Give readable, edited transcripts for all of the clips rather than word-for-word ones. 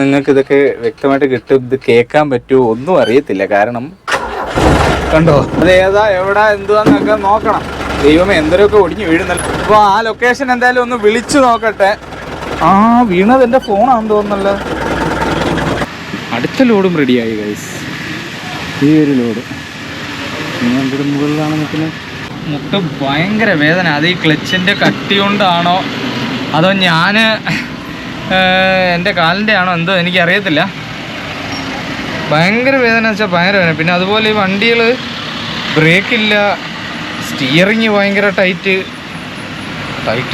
നിങ്ങൾക്ക് ഇതൊക്കെ വ്യക്തമായിട്ട് കിട്ടും, ഇത് കേൾക്കാൻ പറ്റുമോ ഒന്നും അറിയത്തില്ല. കാരണം കണ്ടോ അത് ഏതാ എവിടാ എന്തുവാന്നൊക്കെ നോക്കണം. ദൈവമേ എന്തൊക്കെ ഒടിഞ്ഞു വീഴുന്നല്ലോ. അപ്പോൾ ആ ലൊക്കേഷൻ എന്തായാലും ഒന്ന് വിളിച്ചു നോക്കട്ടെ. വീണത് എൻ്റെ ഫോണാണെന്ന് തോന്നുന്നല്ലോ. അടുത്ത ലോഡും റെഡിയായി ഗൈസ്. ഈ ഒരു ലോഡ് എന്തൊരു മുകളിലാണ് നിൽക്കുന്നത്. മുട്ട് ഭയങ്കര വേദന. അത് ഈ ക്ലച്ചിൻ്റെ കട്ടി കൊണ്ടാണോ അതോ ഞാൻ എൻ്റെ കാലിൻ്റെ ആണോ എന്തോ എനിക്കറിയത്തില്ല. ഭയങ്കര വേദന വെച്ചാൽ ഭയങ്കര വേദന. പിന്നെ അതുപോലെ ഈ വണ്ടികൾ ബ്രേക്കില്ല, സ്റ്റിയറിങ് ഭയങ്കര ടൈറ്റ്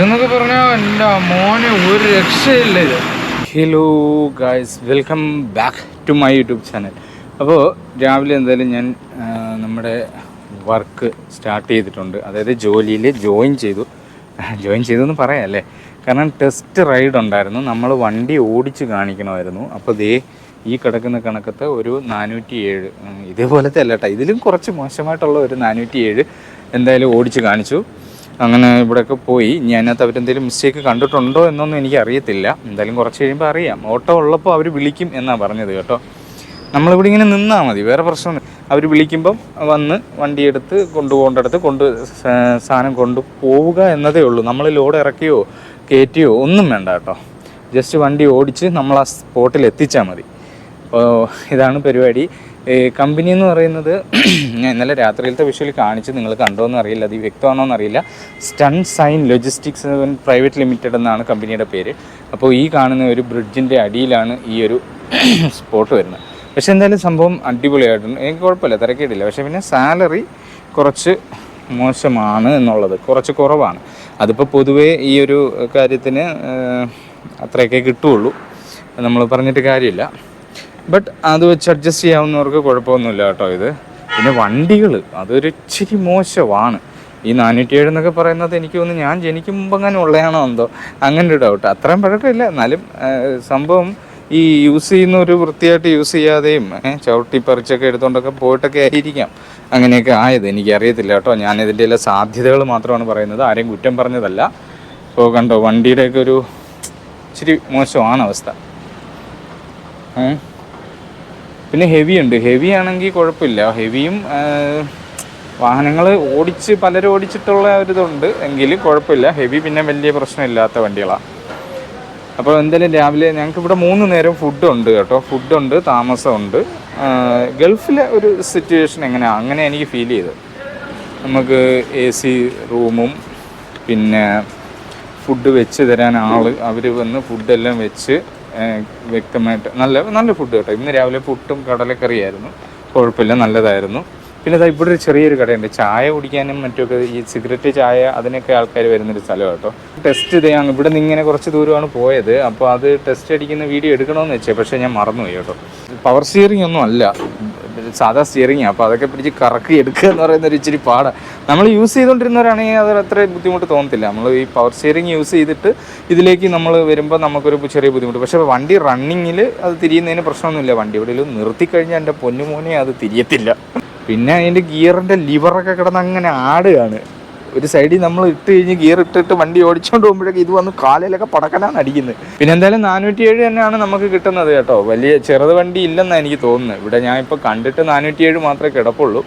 എന്നൊക്കെ പറഞ്ഞാൽ എൻ്റെ മോനെ ഒരു രക്ഷയില്ല ഇത്. Hello guys, welcome back to my YouTube channel. അപ്പോൾ രാവിലെ എന്തായാലും ഞാൻ നമ്മുടെ വർക്ക് സ്റ്റാർട്ട് ചെയ്തിട്ടുണ്ട്. അതായത് ജോലിയിൽ ജോയിൻ ചെയ്തു എന്ന് പറയാം അല്ലേ. കാരണം ടെസ്റ്റ് റൈഡ് ഉണ്ടായിരുന്നു, നമ്മൾ വണ്ടി ഓടിച്ച് കാണിക്കണമായിരുന്നു. അപ്പോൾ ദേ ഈ കിടക്കുന്ന കണക്കത്തെ ഒരു 407 ഇതേപോലത്തെ അല്ല കേട്ടോ, ഇതിലും കുറച്ച് മോശമായിട്ടുള്ള ഒരു 407 എന്തായാലും ഓടിച്ച് കാണിച്ചു. അങ്ങനെ ഇവിടെയൊക്കെ പോയി. ഇനി അതിനകത്ത് അവരെന്തെങ്കിലും മിസ്റ്റേക്ക് കണ്ടിട്ടുണ്ടോ എന്നൊന്നും എനിക്ക് അറിയത്തില്ല. എന്തായാലും കുറച്ച് കഴിയുമ്പോൾ അറിയാം. ഓട്ടോ ഉള്ളപ്പോൾ അവർ വിളിക്കും എന്നാണ് പറഞ്ഞത് കേട്ടോ. നമ്മളിവിടെ ഇങ്ങനെ നിന്നാൽ മതി, വേറെ പ്രശ്നമൊന്നും. അവർ വിളിക്കുമ്പം വന്ന് വണ്ടിയെടുത്ത് കൊണ്ടുപോകേണ്ടടുത്ത് സാധനം കൊണ്ടുപോവുക എന്നതേ ഉള്ളൂ. നമ്മൾ ലോഡ് ഇറക്കിയോ കയറ്റിയോ ഒന്നും വേണ്ട കേട്ടോ. ജസ്റ്റ് വണ്ടി ഓടിച്ച് നമ്മൾ ആ സ്പോട്ടിൽ എത്തിച്ചാൽ മതി. അപ്പോൾ ഇതാണ് പരിപാടി. കമ്പനി എന്ന് പറയുന്നത് ഞാൻ ഇന്നലെ രാത്രിയിലത്തെ വിഷ്വൽ കാണിച്ച് നിങ്ങൾ കണ്ടോയെന്ന് അറിയില്ല, അത് വ്യക്തമാണോ എന്നറിയില്ല. Stun Sign Logistics Private Limited എന്നാണ് കമ്പനിയുടെ പേര്. അപ്പോൾ ഈ കാണുന്ന ഒരു ബ്രിഡ്ജിൻ്റെ അടിയിലാണ് ഈ ഒരു സ്പോട്ട് വരുന്നത്. പക്ഷേ എന്തായാലും സംഭവം അടിപൊളിയായിട്ടുണ്ട്, എനിക്ക് കുഴപ്പമില്ല, തിരക്കേടില്ല. പക്ഷേ പിന്നെ സാലറി കുറച്ച് മോശമാണ് എന്നുള്ളത്, കുറച്ച് കുറവാണ്. അതിപ്പോൾ പൊതുവേ ഈ ഒരു കാര്യത്തിന് അത്രയൊക്കെ കിട്ടുകയുള്ളൂ, നമ്മൾ പറഞ്ഞിട്ട് കാര്യമില്ല. ബട്ട് അത് വെച്ച് അഡ്ജസ്റ്റ് ചെയ്യാവുന്നവർക്ക് കുഴപ്പമൊന്നുമില്ല കേട്ടോ ഇത്. പിന്നെ വണ്ടികൾ അതൊരു ഇച്ചിരി മോശമാണ്. ഈ 407 എന്നൊക്കെ പറയുന്നത് എനിക്ക് തോന്നുന്നു ഞാൻ ജനിക്കും മുമ്പ് അങ്ങനെ ഉള്ളതാണോ എന്തോ, അങ്ങനെ ഒരു ഡൗട്ട്. അത്രയും പഴക്കമില്ല, എന്നാലും സംഭവം ഈ യൂസ് ചെയ്യുന്ന ഒരു വൃത്തിയായിട്ട് യൂസ് ചെയ്യാതെയും ചവിട്ടി പറിച്ചൊക്കെ എടുത്തുകൊണ്ടൊക്കെ പോയിട്ടൊക്കെ ആയിരിക്കാം അങ്ങനെയൊക്കെ ആയത്. എനിക്കറിയത്തില്ല കേട്ടോ. ഞാനിതിൻ്റെ എല്ലാ സാധ്യതകൾ മാത്രമാണ് പറയുന്നത്, ആരെയും കുറ്റം പറഞ്ഞതല്ല. ഇപ്പോൾ കണ്ടോ വണ്ടിയുടെയൊക്കെ ഒരു ഇച്ചിരി മോശമാണ് അവസ്ഥ. പിന്നെ ഹെവി ഉണ്ട്. ഹെവി ആണെങ്കിൽ കുഴപ്പമില്ല. ഹെവിയും വാഹനങ്ങൾ പലരും ഓടിച്ചിട്ടുള്ള ഒരിതുണ്ട് എങ്കിൽ കുഴപ്പമില്ല. ഹെവി പിന്നെ വലിയ പ്രശ്നമില്ലാത്ത വണ്ടികളാണ്. അപ്പോൾ എന്തായാലും രാവിലെ ഞങ്ങൾക്ക് ഇവിടെ 3 നേരം ഫുഡുണ്ട് കേട്ടോ. ഫുഡുണ്ട്, താമസമുണ്ട്. ഗൾഫിലെ ഒരു സിറ്റുവേഷൻ എങ്ങനെയാണ് അങ്ങനെ എനിക്ക് ഫീൽ ചെയ്തത്. നമുക്ക് AC റൂമും പിന്നെ ഫുഡ് വെച്ച് തരാൻ അവർ വന്ന് ഫുഡെല്ലാം വെച്ച് വ്യക്തമായിട്ട് നല്ല ഫുഡ് കേട്ടോ. ഇന്ന് രാവിലെ പുട്ടും കടലക്കറിയായിരുന്നു, കുഴപ്പമില്ല, നല്ലതായിരുന്നു. പിന്നെ ഇതാ ഇവിടെ ഒരു ചെറിയൊരു കടയുണ്ട്, ചായ കുടിക്കാനും മറ്റൊക്കെ, ഈ സിഗരറ്റ് ചായ അതിനൊക്കെ ആൾക്കാർ വരുന്നൊരു സ്ഥലം കേട്ടോ. ടെസ്റ്റ് ചെയ്യാൻ ഇവിടെ നിന്ന് ഇങ്ങനെ കുറച്ച് ദൂരമാണ് പോയത്. അപ്പോൾ അത് ടെസ്റ്റ് അടിക്കുന്ന വീഡിയോ എടുക്കണമെന്ന് വെച്ചേ, പക്ഷേ ഞാൻ മറന്നുപോയി കേട്ടോ. പവർ സ്റ്റിയറിംഗ് ഒന്നും അല്ല, സാധാ സ്റ്റിയറിംഗാണ്. അപ്പോൾ അതൊക്കെ പിടിച്ച് കറക്കി എടുക്കുക എന്ന് പറയുന്നൊരു ഇച്ചിരി പാടാണ്. നമ്മൾ യൂസ് ചെയ്തുകൊണ്ടിരുന്നവരാണെങ്കിൽ അത് അത്ര ബുദ്ധിമുട്ട് തോന്നത്തില്ല. നമ്മൾ ഈ പവർ സ്റ്റിയറിംഗ് യൂസ് ചെയ്തിട്ട് ഇതിലേക്ക് നമ്മൾ വരുമ്പോൾ നമുക്കൊരു ചെറിയ ബുദ്ധിമുട്ട്. പക്ഷേ വണ്ടി റണ്ണിങ്ങിൽ അത് തിരിയുന്നതിന് പ്രശ്നമൊന്നുമില്ല. വണ്ടി എവിടെയെങ്കിലും നിർത്തിക്കഴിഞ്ഞാൽ എൻ്റെ പൊന്നുമോനെ അത് തിരിയത്തില്ല. പിന്നെ അതിൻ്റെ ഗിയറിൻ്റെ ലിവറൊക്കെ കിടന്ന് അങ്ങനെ ആടുകയാണ്. ഒരു സൈഡിൽ നമ്മൾ ഇട്ട് കഴിഞ്ഞ് ഗിയർ ഇട്ടിട്ട് വണ്ടി ഓടിച്ചുകൊണ്ട് പോകുമ്പോഴേക്കും ഇത് വന്ന് കാലിലൊക്കെ പടക്കനാണ് അടിക്കുന്നത്. പിന്നെ എന്തായാലും 407 തന്നെയാണ് നമുക്ക് കിട്ടുന്നത് കേട്ടോ. വലിയ ചെറുത് വണ്ടി ഇല്ലെന്നാണ് എനിക്ക് തോന്നുന്നത്. ഇവിടെ ഞാൻ ഇപ്പോൾ കണ്ടിട്ട് 407 മാത്രമേ കിടപ്പുള്ളൂ.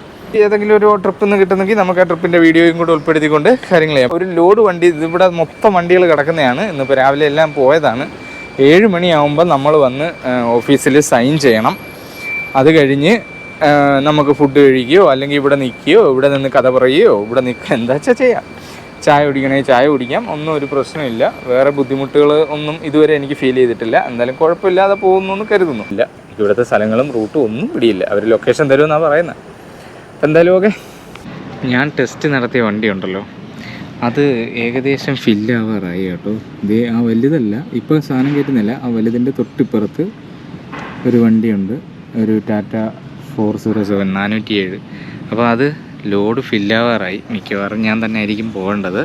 ഏതെങ്കിലും ഒരു ട്രിപ്പിൽ നിന്ന് കിട്ടുന്നെങ്കിൽ നമുക്ക് ആ ട്രിപ്പിൻ്റെ വീഡിയോയും കൂടെ ഉൾപ്പെടുത്തിക്കൊണ്ട് കാര്യങ്ങൾ ചെയ്യാം. ഒരു ലോഡ് വണ്ടി ഇവിടെ മൊത്തം വണ്ടികൾ കിടക്കുന്നതാണ്. ഇന്നിപ്പോൾ രാവിലെ എല്ലാം പോയതാണ്. 7 മണിയാകുമ്പോൾ നമ്മൾ വന്ന് ഓഫീസിൽ സൈൻ ചെയ്യണം. അത് കഴിഞ്ഞ് നമുക്ക് ഫുഡ് കഴിക്കുകയോ അല്ലെങ്കിൽ ഇവിടെ നിൽക്കുകയോ ഇവിടെ നിന്ന് കഥ പറയുകയോ ഇവിടെ നിൽക്കുക എന്താ വെച്ചാൽ ചെയ്യാം. ചായ കുടിക്കണമെങ്കിൽ ചായ കുടിക്കാം, ഒന്നും ഒരു പ്രശ്നമില്ല. വേറെ ബുദ്ധിമുട്ടുകൾ ഒന്നും ഇതുവരെ എനിക്ക് ഫീൽ ചെയ്തിട്ടില്ല. എന്തായാലും കുഴപ്പമില്ലാതെ പോകുന്നു എന്ന് കരുതുന്നു. ഇല്ല, ഇവിടുത്തെ സ്ഥലങ്ങളും റൂട്ടും ഒന്നും പിടിയില്ല. അവർ ലൊക്കേഷൻ തരുമെന്നാണ് പറയുന്നത്. എന്തായാലും ഓക്കെ. ഞാൻ ടെസ്റ്റ് നടത്തിയ വണ്ടി ഉണ്ടല്ലോ, അത് ഏകദേശം ഫില്ലാവാറായി കേട്ടോ. ഇത് ആ വലുതല്ല, ഇപ്പോൾ സാധനം കയറ്റുന്നില്ല. ആ വലുതിൻ്റെ തൊട്ടിപ്പുറത്ത് ഒരു വണ്ടിയുണ്ട്, ഒരു ടാറ്റ 407 407. അപ്പോൾ അത് ലോഡ് ഫില്ലാവാറായി. മിക്കവാറും ഞാൻ തന്നെ ആയിരിക്കും പോകേണ്ടത്.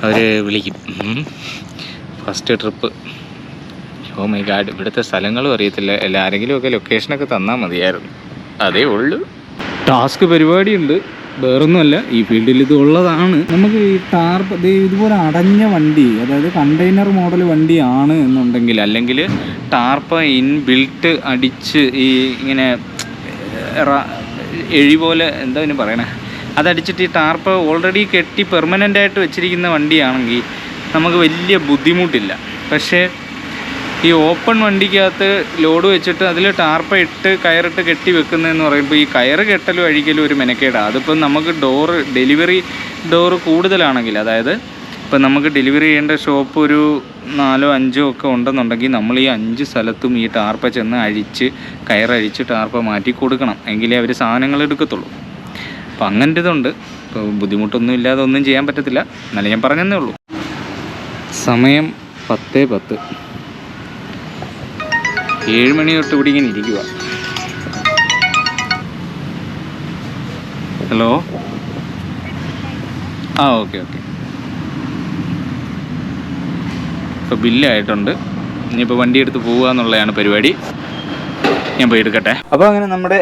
അവർ വിളിക്കും first trip. Oh my God, ഇവിടുത്തെ സ്ഥലങ്ങളും അറിയത്തില്ല. ആരെങ്കിലുമൊക്കെ ലൊക്കേഷനൊക്കെ തന്നാൽ മതിയായിരുന്നു, അതേ ഉള്ളൂ. ടാസ്ക് പരിപാടിയുണ്ട്. വേറൊന്നുമല്ല, ഈ ഫീൽഡിൽ ഇത് ഉള്ളതാണ്. നമുക്ക് ഈ ടാർപ്പ് ഇതുപോലെ അടഞ്ഞ വണ്ടി, അതായത് കണ്ടെയ്നർ മോഡൽ വണ്ടിയാണ് എന്നുണ്ടെങ്കിൽ, അല്ലെങ്കിൽ ടാർപ്പ ഇൻബിൽട്ട് അടിച്ച് ഈ ഇങ്ങനെ എഴി പോലെ എന്താ ഇതിന് പറയണേ, അതടിച്ചിട്ട് ഈ ടാർപ്പ് ഓൾറെഡി കെട്ടി പെർമനൻ്റായിട്ട് വെച്ചിരിക്കുന്ന വണ്ടിയാണെങ്കിൽ നമുക്ക് വലിയ ബുദ്ധിമുട്ടില്ല. പക്ഷേ ഈ ഓപ്പൺ വണ്ടിക്കകത്ത് ലോഡ് വെച്ചിട്ട് അതിൽ ടാർപ്പ ഇട്ട് കയറിട്ട് കെട്ടി വെക്കുന്നതെന്ന് പറയുമ്പോൾ ഈ കയറ് കെട്ടലും അഴിക്കലും ഒരു മെനക്കേടാണ്. അതിപ്പം നമുക്ക് ഡെലിവറി ഡോറ് കൂടുതലാണെങ്കിൽ, അതായത് ഇപ്പം നമുക്ക് ഡെലിവറി ചെയ്യേണ്ട ഷോപ്പ് ഒരു 4 or 5 ഒക്കെ ഉണ്ടെന്നുണ്ടെങ്കിൽ നമ്മൾ ഈ 5 സ്ഥലത്തും ഈ ടാർപ്പ ചെന്ന് അഴിച്ച് കയറഴിച്ച് ടാർപ്പ മാറ്റി കൊടുക്കണം, എങ്കിലേ അവർ സാധനങ്ങൾ എടുക്കത്തുള്ളൂ. അപ്പം അങ്ങനത്തെ ഇതുണ്ട്. ഇപ്പോൾ ബുദ്ധിമുട്ടൊന്നും ഇല്ലാതെ ഒന്നും ചെയ്യാൻ പറ്റത്തില്ല, എന്നാലും ഞാൻ പറഞ്ഞതേ ഉള്ളൂ. സമയം 10:10. 7 മണി തൊട്ട് ഇവിടെ ഇങ്ങനെ ഇരിക്കുക. ഹലോ, ആ ഓക്കെ. ഇപ്പോൾ ബില്ലായിട്ടുണ്ട്. ഇനിയിപ്പോൾ വണ്ടി എടുത്ത് പോവുക എന്നുള്ളതാണ് പരിപാടി. ഞാൻ പോയി എടുക്കട്ടെ. അപ്പോൾ അങ്ങനെ നമ്മുടെ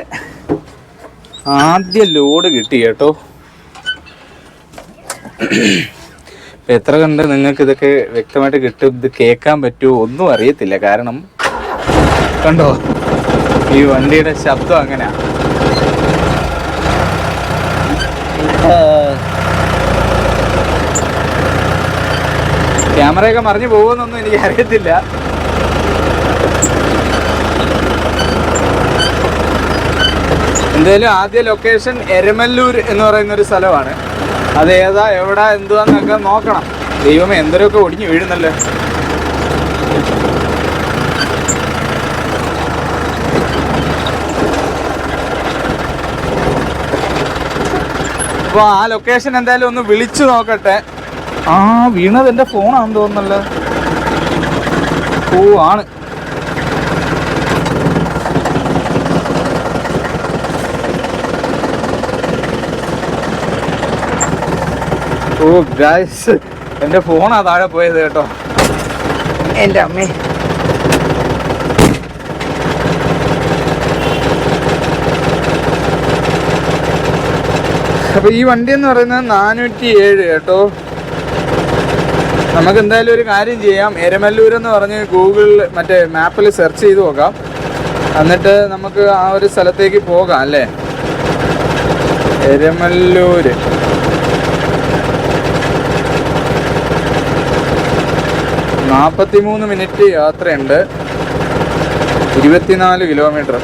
ആദ്യ ലോഡ് കിട്ടി കേട്ടോ. ഇപ്പം എത്ര കണ്ട് നിങ്ങൾക്ക് ഇതൊക്കെ വ്യക്തമായിട്ട് കിട്ടും, ഇത് കേൾക്കാൻ പറ്റുമോ ഒന്നും അറിയത്തില്ല. കാരണം കണ്ടോ, ഈ വണ്ടിയുടെ ശബ്ദം അങ്ങനെയാ. ക്യാമറയൊക്കെ മറിഞ്ഞു പോകുമെന്നൊന്നും എനിക്ക് അറിയത്തില്ല. എന്തായാലും ആദ്യ ലൊക്കേഷൻ എരമല്ലൂർ എന്ന് പറയുന്നൊരു സ്ഥലമാണ്. അത് ഏതാ എവിടെ എന്തുവാന്നൊക്കെ നോക്കണം. ദൈവമേ, എന്തരൊക്കെ ഒടിഞ്ഞു വീഴുന്നല്ലോ. അപ്പോൾ ആ ലൊക്കേഷൻ എന്തായാലും ഒന്ന് വിളിച്ചു നോക്കട്ടെ. ആ വീണത് എൻ്റെ ഫോണാണെന്ന് തോന്നുന്നല്ലോ. ഓ ആണ്. ഓ ഗൈസ്, എൻ്റെ ഫോണാ താഴെ പോയത് കേട്ടോ. എൻ്റെ അമ്മേ. അപ്പോൾ ഈ വണ്ടി എന്ന് പറയുന്നത് 407 കേട്ടോ. നമുക്ക് എന്തായാലും ഒരു കാര്യം ചെയ്യാം, എരമല്ലൂർ എന്ന് പറഞ്ഞ് ഗൂഗിളിൽ മറ്റേ മാപ്പിൽ സെർച്ച് ചെയ്ത് നോക്കാം. എന്നിട്ട് നമുക്ക് ആ ഒരു സ്ഥലത്തേക്ക് പോകാം അല്ലേ. എരമല്ലൂർ 43 മിനിറ്റ് യാത്രയുണ്ട്, 24 കിലോമീറ്റർ.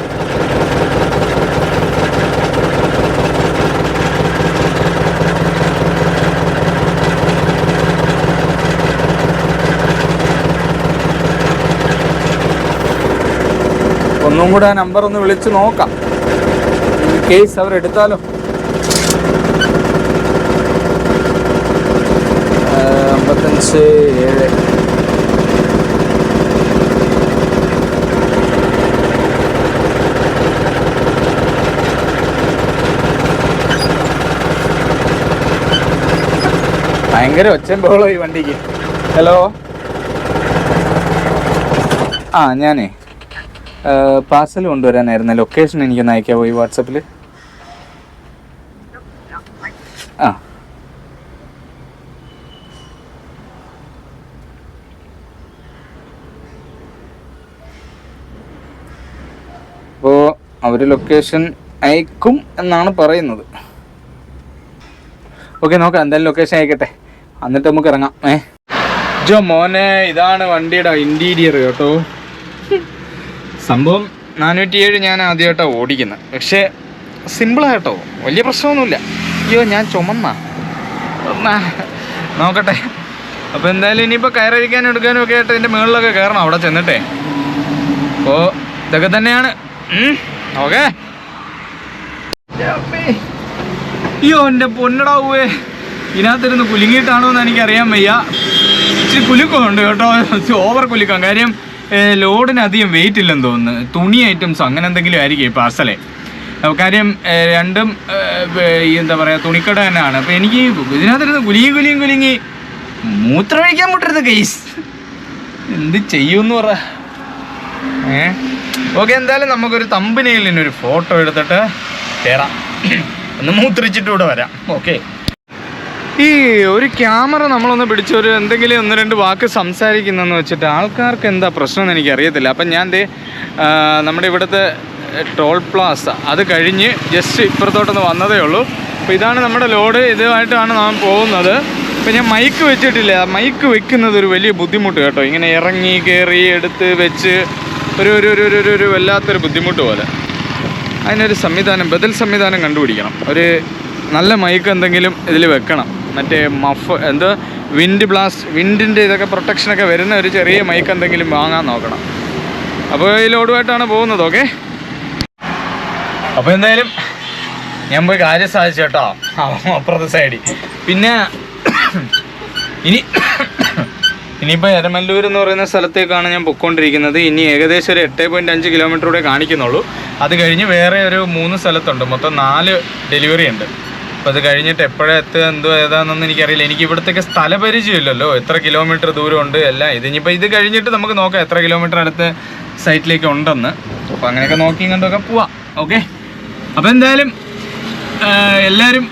ഒന്നും കൂടെ ആ നമ്പർ ഒന്ന് വിളിച്ച് നോക്കാം, ഇൻ കേസ് അവരെടുത്താലോ. 55-7. ഭയങ്കര ഒച്ചമ്പോളോ ഈ വണ്ടിക്ക്. ഹലോ, ആ ഞാനേ പാർസൽ കൊണ്ടുവരാനായിരുന്നു. ലൊക്കേഷൻ എനിക്കൊന്ന് അയക്കാമോ ഈ വാട്സപ്പിൽ? ആ അപ്പോൾ അവർ ലൊക്കേഷൻ അയക്കും എന്നാണ് പറയുന്നത്. ഓക്കെ, നോക്കാം. എന്തായാലും ലൊക്കേഷൻ അയക്കട്ടെ, എന്നിട്ട് നമുക്ക് ഇറങ്ങാം. ജോ മോനെ, ഇതാണ് വണ്ടിയുടെ ഇൻറ്റീരിയർ കേട്ടോ. സംഭവം 407 ഞാൻ ആദ്യമായിട്ടാണ് ഓടിക്കുന്നത്. പക്ഷേ സിമ്പിളായിട്ടോ, വലിയ പ്രശ്നമൊന്നുമില്ല. അയ്യോ, ഞാൻ ചുമന്നാ. നോക്കട്ടെ. അപ്പോൾ എന്തായാലും ഇനിയിപ്പോൾ കയറിയിരിക്കാനും എടുക്കാനും ഒക്കെ ആയിട്ട് ഇതിൻ്റെ മുകളിലൊക്കെ കയറണം അവിടെ ചെന്നിട്ടേ. അപ്പോൾ ഇതൊക്കെ തന്നെയാണ്. ഓക്കെ. അയ്യോ എൻ്റെ പൊന്നടാവേ, ഇതിനകത്തിരുന്ന് കുലുങ്ങിയിട്ടാണോ എന്ന് എനിക്കറിയാൻ വയ്യ. ഇച്ചിരി കുലുക്കമുണ്ട് കേട്ടോ, ഓവർ കുലുക്കാം. കാര്യം ലോഡിന് അധികം വെയിറ്റ് ഇല്ലെന്ന് തോന്നുന്നു. തുണി ഐറ്റംസ് അങ്ങനെ എന്തെങ്കിലും ആയിരിക്കും ഈ പാർസലേ. കാര്യം രണ്ടും എന്താ പറയുക, തുണിക്കട തന്നെയാണ്. അപ്പോൾ എനിക്ക് ഇതിനകത്തിരുന്ന് കുലുങ്ങി മൂത്രമൊഴിക്കാൻ മുട്ടരുത് കേസ്. എന്ത് ചെയ്യുമെന്ന് പറ. ഓക്കെ, എന്തായാലും നമുക്കൊരു തമ്പനെയിലിനൊരു ഫോട്ടോ എടുത്തിട്ട് കയറാം. ഒന്ന് മൂത്രിച്ചിട്ട് ഇവിടെ വരാം. ഓക്കെ. ഈ ഒരു ക്യാമറ നമ്മളൊന്ന് പിടിച്ചൊരു എന്തെങ്കിലും 1-2 വാക്ക് സംസാരിക്കുന്നതെന്ന് വെച്ചിട്ട് ആൾക്കാർക്ക് എന്താ പ്രശ്നമെന്ന് എനിക്കറിയത്തില്ല. അപ്പം ഞാൻ നമ്മുടെ ഇവിടുത്തെ ടോൾ പ്ലാസ അത് കഴിഞ്ഞ് ജസ്റ്റ് ഇപ്പുറത്തോട്ടൊന്ന് വന്നതേ ഉള്ളൂ. അപ്പോൾ ഇതാണ് നമ്മുടെ ലോഡ്, ഇതുമായിട്ടാണ് നാം പോകുന്നത്. അപ്പോൾ ഞാൻ മൈക്ക് വെച്ചിട്ടില്ല. മൈക്ക് വെക്കുന്നത് ഒരു വലിയ ബുദ്ധിമുട്ട് കേട്ടോ. ഇങ്ങനെ ഇറങ്ങി കയറി എടുത്ത് വെച്ച് ഒരു വല്ലാത്തൊരു ബുദ്ധിമുട്ട് പോലെ. അതിനൊരു സംവിധാനം, ബദൽ സംവിധാനം കണ്ടുപിടിക്കണം. ഒരു നല്ല മൈക്ക് എന്തെങ്കിലും ഇതിൽ വെക്കണം. മറ്റേ എന്തോ വിൻഡിൻ്റെ ഇതൊക്കെ പ്രൊട്ടക്ഷനൊക്കെ വരുന്ന ഒരു ചെറിയ മൈക്ക് എന്തെങ്കിലും വാങ്ങാൻ നോക്കണം. അപ്പോൾ ഈ ലോഡുമായിട്ടാണ് പോകുന്നത്. ഓക്കെ. അപ്പോൾ എന്തായാലും ഞാൻ പോയി കാര്യം സാധിച്ചു കേട്ടോ, അപ്പുറത്തെ സൈഡിൽ. പിന്നെ ഇനിയിപ്പോൾ എരമല്ലൂർ എന്ന് പറയുന്ന സ്ഥലത്തേക്കാണ് ഞാൻ പൊയ്ക്കൊണ്ടിരിക്കുന്നത്. ഇനി ഏകദേശം ഒരു 8.5 കിലോമീറ്റർ കൂടെ കാണിക്കുന്നുള്ളൂ. അത് കഴിഞ്ഞ് വേറെ ഒരു 3 സ്ഥലത്തുണ്ട്. മൊത്തം 4 ഡെലിവറി ഉണ്ട്. അപ്പോൾ അത് കഴിഞ്ഞിട്ട് എപ്പോഴാണ് എത്തുക എന്തോ ഏതാണെന്നൊന്നും എനിക്കറിയില്ല. എനിക്ക് ഇവിടത്തേക്ക് സ്ഥലപരിചയമില്ലല്ലോ, എത്ര കിലോമീറ്റർ ദൂരമുണ്ട് എല്ലാം. ഇതിനിപ്പോൾ ഇത് കഴിഞ്ഞിട്ട് നമുക്ക് നോക്കാം എത്ര കിലോമീറ്റർ അടുത്ത് സൈറ്റിലേക്ക് ഉണ്ടെന്ന്. അപ്പോൾ അങ്ങനെയൊക്കെ നോക്കിയും കണ്ടൊക്കെ പോവാം. ഓക്കെ. അപ്പോൾ എന്തായാലും എല്ലാവരും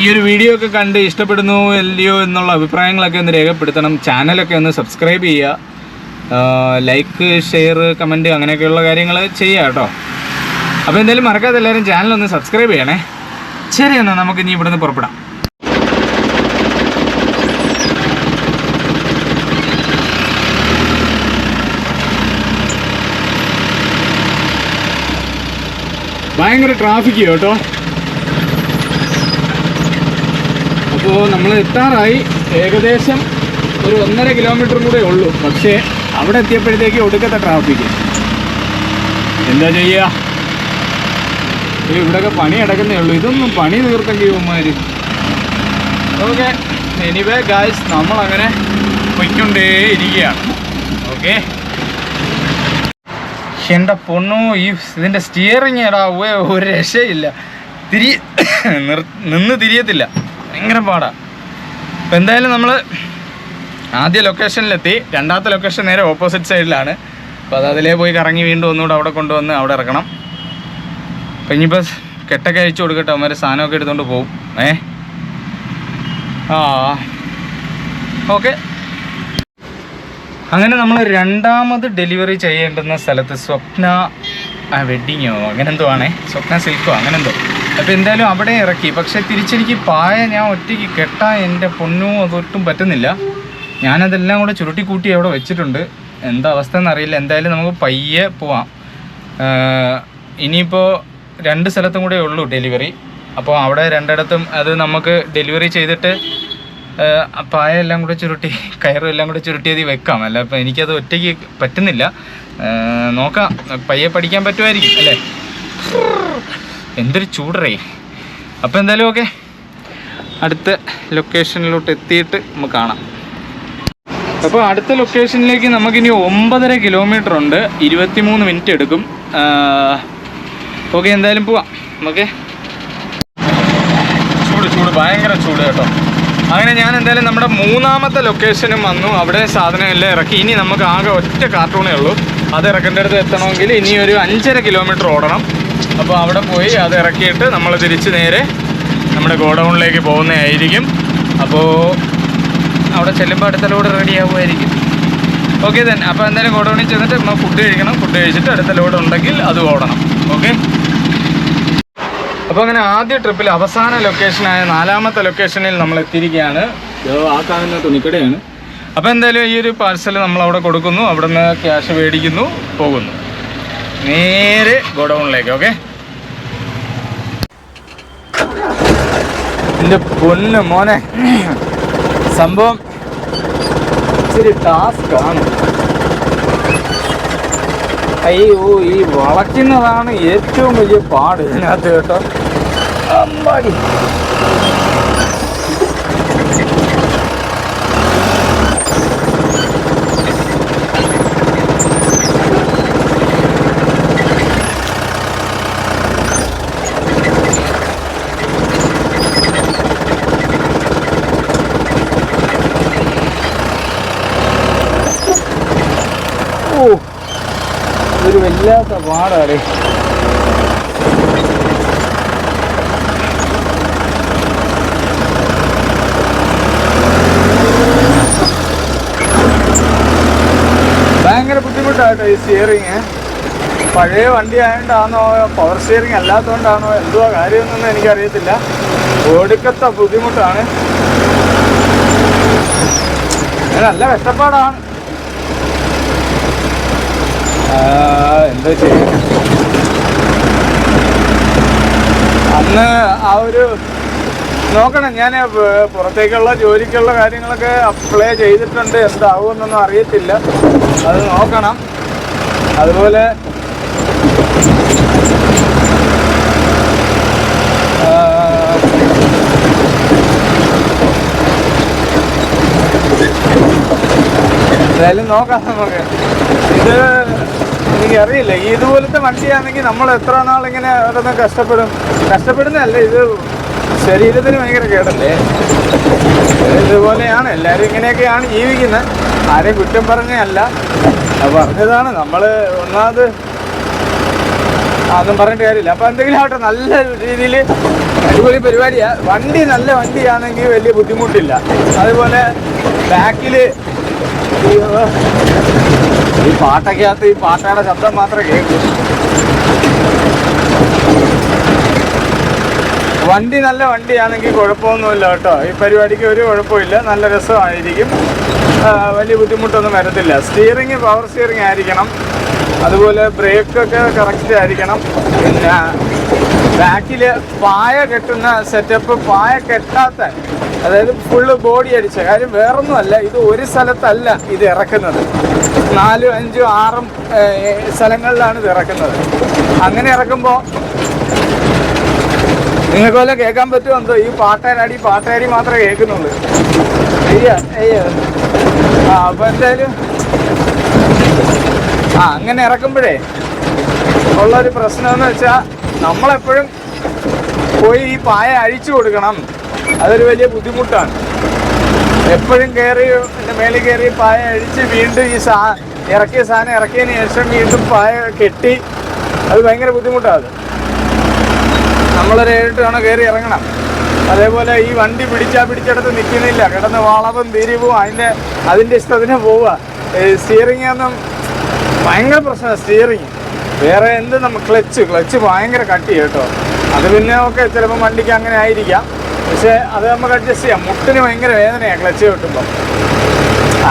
ഈ ഒരു വീഡിയോ ഒക്കെ കണ്ട് ഇഷ്ടപ്പെടുന്നു അല്ലയോ എന്നുള്ള അഭിപ്രായങ്ങളൊക്കെ ഒന്ന് രേഖപ്പെടുത്തണം. ചാനലൊക്കെ ഒന്ന് സബ്സ്ക്രൈബ് ചെയ്യുക, ലൈക്ക്, ഷെയർ, കമൻറ്റ് അങ്ങനെയൊക്കെയുള്ള കാര്യങ്ങൾ ചെയ്യുക കേട്ടോ. അപ്പോൾ എന്തായാലും മറക്കാതെ എല്ലാവരും ചാനലൊന്ന് സബ്സ്ക്രൈബ് ചെയ്യണേ. ശരി, എന്നാൽ നമുക്ക് ഇനി ഇവിടുന്ന് പുറപ്പെടാം. ഭയങ്കര ട്രാഫിക് കേട്ടോ. അപ്പോൾ നമ്മൾ എത്താറായി. ഏകദേശം ഒരു 1.5 കിലോമീറ്റർ കൂടെ ഉള്ളൂ. പക്ഷേ അവിടെ എത്തിയപ്പോഴത്തേക്ക് ഒടുക്കത്തെ ട്രാഫിക്. എന്താ ചെയ്യുക, ഇവിടെയൊക്കെ പണി അടക്കുന്നേ ഉള്ളൂ. ഇതൊന്നും പണി തീർത്തെങ്കിൽ ഇവന്മാർ. ഓക്കെ. എനിവേ ഗായ്സ്, നമ്മളങ്ങനെ പൊയ്ക്കൊണ്ടേ ഇരിക്കുകയാണ്. ഓക്കെ. എൻ്റെ പൊണ്ണു, ഇതിൻ്റെ സ്റ്റിയറിങ് ഒരു രക്ഷയില്ല. നിന്ന് തിരിയത്തില്ല, ഭയങ്കര പാടാണ്. അപ്പോൾ എന്തായാലും നമ്മൾ ആദ്യ ലൊക്കേഷനിലെത്തി. രണ്ടാമത്തെ ലൊക്കേഷൻ നേരെ ഓപ്പോസിറ്റ് സൈഡിലാണ്. അപ്പോൾ അതിലേ പോയി കറങ്ങി വീണ്ടും ഒന്നുകൂടെ അവിടെ കൊണ്ടുവന്ന് അവിടെ ഇറക്കണം. അപ്പോൾ ഇനിയിപ്പോൾ കെട്ടൊക്കെ അയച്ചു കൊടുക്കട്ടെ, അവന്മാർ സാധനമൊക്കെ എടുത്തുകൊണ്ട് പോവും. ഓക്കെ. അങ്ങനെ നമ്മൾ രണ്ടാമത് ഡെലിവറി ചെയ്യേണ്ടുന്ന സ്ഥലത്ത് സ്വപ്ന വെഡ്ഡിങ്ങോ അങ്ങനെ എന്തോ ആണേ, സ്വപ്ന സിൽക്കോ അങ്ങനെ എന്തോ. അപ്പോൾ എന്തായാലും അവിടെ ഇറക്കി. പക്ഷേ തിരിച്ചെനിക്ക് പായ ഞാൻ ഒറ്റയ്ക്ക് കെട്ടാൻ എൻ്റെ പൊന്നും അതൊട്ടും പറ്റുന്നില്ല. ഞാനതെല്ലാം കൂടെ ചുരുട്ടി കൂട്ടി അവിടെ വെച്ചിട്ടുണ്ട്. എന്താ അവസ്ഥ എന്നറിയില്ല. എന്തായാലും നമുക്ക് പയ്യെ പോവാം. ഇനിയിപ്പോൾ 2 സ്ഥലത്തും കൂടെ ഉള്ളൂ ഡെലിവറി. അപ്പോൾ അവിടെ 2ഇടത്തും അത് നമുക്ക് ഡെലിവറി ചെയ്തിട്ട് പായ എല്ലാം കൂടെ ചുരുട്ടി കയറും എല്ലാം കൂടെ ചുരുട്ടിയത് വെക്കാം. അല്ല അപ്പോൾ എനിക്കത് ഒറ്റയ്ക്ക് പറ്റുന്നില്ല. നോക്കാം, പയ്യെ പഠിക്കാൻ പറ്റുമായിരിക്കും അല്ലേ. എന്തൊരു ചൂടറേ. അപ്പോൾ എന്തായാലും ഓക്കെ, അടുത്ത ലൊക്കേഷനിലോട്ട് എത്തിയിട്ട് നമുക്ക് കാണാം. അപ്പോൾ അടുത്ത ലൊക്കേഷനിലേക്ക് നമുക്കിനി 9.5 കിലോമീറ്റർ ഉണ്ട്. 23 മിനിറ്റ് എടുക്കും. ഓക്കെ, എന്തായാലും പോവാം. ഓക്കെ. ചൂട് ഭയങ്കര ചൂട് കേട്ടോ. അങ്ങനെ ഞാൻ എന്തായാലും നമ്മുടെ 3ാമത്തെ ലൊക്കേഷനും വന്നു. അവിടെ സാധനം എല്ലാം ഇറക്കി. ഇനി നമുക്ക് ആകെ ഒറ്റ കാർട്ടൂണേ ഉള്ളൂ. അത് ഇറക്കേണ്ടടുത്ത് എത്തണമെങ്കിൽ ഇനി ഒരു 5.5 കിലോമീറ്റർ ഓടണം. അപ്പോൾ അവിടെ പോയി അത് ഇറക്കിയിട്ട് നമ്മൾ തിരിച്ച് നേരെ നമ്മുടെ ഗോഡൗണിലേക്ക് പോകുന്നതായിരിക്കും. അപ്പോൾ അവിടെ ചെല്ലുമ്പോൾ അടുത്ത ലോഡ് റെഡി ആകുമായിരിക്കും. ഓക്കെ തന്നെ. അപ്പോൾ എന്തായാലും ഗോഡൗണിൽ ചെന്നിട്ട് നമ്മൾ ഫുഡ് കഴിക്കണം. ഫുഡ് കഴിച്ചിട്ട് അടുത്ത ലോഡ് ഉണ്ടെങ്കിൽ അത് ഓടണം. ഓക്കെ. അപ്പോൾ അങ്ങനെ ആദ്യ ട്രിപ്പിൽ അവസാന ലൊക്കേഷനായ 4ാമത്തെ ലൊക്കേഷനിൽ നമ്മൾ എത്തിയിരിക്കുകയാണ്. ആ കാണുന്ന തുണിക്കടയാണ്. അപ്പോൾ എന്തായാലും ഈ ഒരു പാർസൽ നമ്മളവിടെ കൊടുക്കുന്നു. അവിടെ നിന്ന് ക്യാഷ് മേടിക്കുന്നു, പോകുന്നു നേരെ ഗോഡൗണിലേക്ക്. ഓക്കെ. എൻ്റെ പൊന്ന് മോനെ, സംഭവം ഇച്ചിരി ടാസ്ക്കാണ്. അയ്യോ, ഈ വളയ്ക്കുന്നതാണ് ഏറ്റവും വലിയ പാട് ഇതിനകത്ത് കേട്ടോ. അമ്പാടി. ഇതൊരു വല്ലാത്ത പാടാണ്. ബുദ്ധിമുട്ടായിട്ടോ ഈ സ്റ്റിയറിങ്. പഴയ വണ്ടി ആയതുകൊണ്ടാണോ പവർ സ്റ്റിയറിങ് അല്ലാത്തതുകൊണ്ടാണോ എന്തുവാ കാര്യമൊന്നും എനിക്കറിയത്തില്ല. ഒടുക്കത്തെ ബുദ്ധിമുട്ടാണ്, നല്ല കഷ്ടപ്പാടാണ്. എന്താ ചെയ്യുക, അന്ന് ആ ഒരു നോക്കണം. ഞാൻ പുറത്തേക്കുള്ള ജോലിക്കുള്ള കാര്യങ്ങളൊക്കെ അപ്ലൈ ചെയ്തിട്ടുണ്ട്, എന്താവുമെന്നൊന്നും അറിയത്തില്ല, അത് നോക്കണം. അതുപോലെ എന്തായാലും നോക്കാം നമുക്ക്. ഇത് എനിക്കറിയില്ല, ഇതുപോലത്തെ വണ്ടിയാണെങ്കിൽ നമ്മൾ എത്ര നാളിങ്ങനെ അതൊന്ന് കഷ്ടപ്പെടുന്നതല്ല, ഇത് ശരീരത്തിന് ഭയങ്കര കേടല്ലേ. ഇതുപോലെയാണ് എല്ലാവരും, ഇങ്ങനെയൊക്കെയാണ് ജീവിക്കുന്നത്. ആരെയും കുറ്റം പറഞ്ഞല്ല, പറഞ്ഞതാണ്. നമ്മൾ ഒന്നാമത് അതൊന്നും പറഞ്ഞിട്ട് കാര്യമില്ല. അപ്പോൾ എന്തെങ്കിലും ആവട്ടെ, നല്ല രീതിയിൽ അടിപൊളി പരിപാടിയാണ്. വണ്ടി നല്ല വണ്ടിയാണെങ്കിൽ വലിയ ബുദ്ധിമുട്ടില്ല. അതുപോലെ ബാക്കിൽ ഈ പാട്ടൊക്കെയകത്ത് ഈ പാട്ടയുടെ ശബ്ദം മാത്രമേ കേൾക്കൂ. വണ്ടി നല്ല വണ്ടിയാണെങ്കിൽ കുഴപ്പമൊന്നുമില്ല കേട്ടോ. ഈ പരിപാടിക്ക് ഒരു കുഴപ്പമില്ല, നല്ല രസമായിരിക്കും, വലിയ ബുദ്ധിമുട്ടൊന്നും വരത്തില്ല. സ്റ്റിയറിങ് പവർ സ്റ്റിയറിങ് ആയിരിക്കണം, അതുപോലെ ബ്രേക്കൊക്കെ കറക്റ്റ് ആയിരിക്കണം. പിന്നെ ബാക്കിൽ പായ കെട്ടുന്ന സെറ്റപ്പ്, പായ കെട്ടാത്ത, അതായത് ഫുള്ള് ബോഡി അടിച്ച കാര്യം വേറൊന്നുമല്ല. ഇത് ഒരു സ്ഥലത്തല്ല ഇത് ഇറക്കുന്നത്, 4, 5, 6 സ്ഥലങ്ങളിലാണ് ഇത് ഇറക്കുന്നത്. അങ്ങനെ ഇറക്കുമ്പോൾ നിങ്ങൾക്ക് വല്ല കേൾക്കാൻ പറ്റുമോ എന്തോ, ഈ പാട്ടേരി മാത്രമേ കേൾക്കുന്നുള്ളൂ. അപ്പോൾ എന്തായാലും അങ്ങനെ ഇറക്കുമ്പോഴേ ഉള്ളൊരു പ്രശ്നമെന്ന് വെച്ചാൽ നമ്മളെപ്പോഴും പോയി ഈ പായ അഴിച്ചു കൊടുക്കണം. അതൊരു വലിയ ബുദ്ധിമുട്ടാണ്. എപ്പോഴും കയറി എൻ്റെ മേളിൽ കയറി പായ അഴിച്ച് വീണ്ടും ഈ ഇറക്കിയ സാധനം ഇറക്കിയതിന് ശേഷം വീണ്ടും പായ കെട്ടി, അത് ഭയങ്കര ബുദ്ധിമുട്ടാണ്. നമ്മളൊരു 7-8 തവണ കയറി ഇറങ്ങണം. അതേപോലെ ഈ വണ്ടി പിടിച്ചെടുത്ത് നിൽക്കുന്നില്ല, കിടന്ന് വളവും തിരിവും അതിൻ്റെ ഇഷ്ടത്തിന് പോവുക. സ്റ്റിയറിംഗ് ഒന്നും ഭയങ്കര പ്രശ്നമാണ്. സ്റ്റിയറിങ് വേറെ എന്ത്, ക്ലച്ച് ഭയങ്കര കട്ടി കേട്ടോ. അത് പിന്നെ ഒക്കെ ചിലപ്പോൾ വണ്ടിക്ക് അങ്ങനെ ആയിരിക്കാം, പക്ഷേ അത് നമുക്ക് അഡ്ജസ്റ്റ് ചെയ്യാം. മുട്ടിന് ഭയങ്കര വേദനയാണ് ക്ലച്ച് കിട്ടുമ്പോൾ,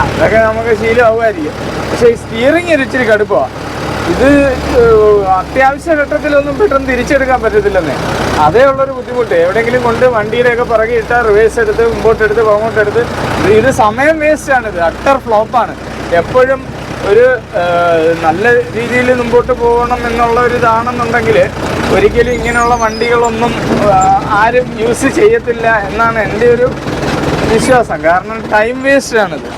അതൊക്കെ നമുക്ക് ശീലമാകുമായിരിക്കും. പക്ഷേ ഈ സ്റ്റിയറിങ് ഒരു ഇച്ചിരി കടുപ്പമാണ്. ഇത് അത്യാവശ്യ ഘട്ടത്തിലൊന്നും പെട്ടെന്ന് തിരിച്ചെടുക്കാൻ പറ്റത്തില്ലെന്നേ, അതേ ഉള്ളൊരു ബുദ്ധിമുട്ട്. എവിടെയെങ്കിലും കൊണ്ട് വണ്ടിയുടെയൊക്കെ പുറകെ ഇട്ടാൽ റിവേഴ്സ് എടുത്ത് മുമ്പോട്ടെടുത്ത് പുറകോട്ടെടുത്ത് ഇത് സമയം വേസ്റ്റാണിത്, അട്ടർ ഫ്ലോപ്പാണ്. എപ്പോഴും ഒരു നല്ല രീതിയിൽ മുമ്പോട്ട് പോകണം എന്നുള്ള ഒരു ഇതാണെന്നുണ്ടെങ്കിൽ ഒരിക്കലും ഇങ്ങനെയുള്ള വണ്ടികളൊന്നും ആരും യൂസ് ചെയ്യത്തില്ല എന്നാണ് എൻ്റെ ഒരു വിശ്വാസം. കാരണം ടൈം വേസ്റ്റാണിത്.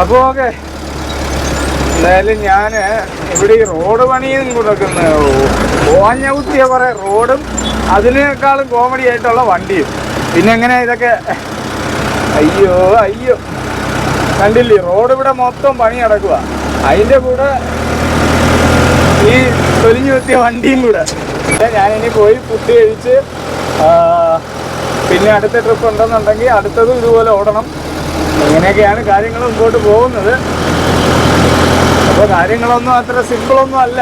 അപ്പോൾ ഓക്കെ, എന്തായാലും ഞാൻ ഇവിടെ ഈ റോഡ് പണിയും കൊടുക്കുന്ന ഓഞ്ഞ കുത്തിയ കുറേ റോഡും അതിനേക്കാളും കോമഡി ആയിട്ടുള്ള വണ്ടിയും, പിന്നെ എങ്ങനെ ഇതൊക്കെ അയ്യോ കണ്ടില്ലേ, റോഡ് ഇവിടെ മൊത്തം പണി നടക്കുക, അതിൻ്റെ കൂടെ ഈ തൊലിഞ്ഞു കുത്തിയ വണ്ടിയും കൂടെ. ഞാനിനി പോയി ഫുഡ് കഴിച്ച് പിന്നെ അടുത്ത ട്രിപ്പ് ഉണ്ടെന്നുണ്ടെങ്കിൽ അടുത്തതും ഇതുപോലെ ഓടണം. ഇങ്ങനെയൊക്കെയാണ് കാര്യങ്ങൾ മുമ്പോട്ട് പോകുന്നത്. അപ്പോൾ കാര്യങ്ങളൊന്നും അത്ര സിമ്പിളൊന്നും അല്ല,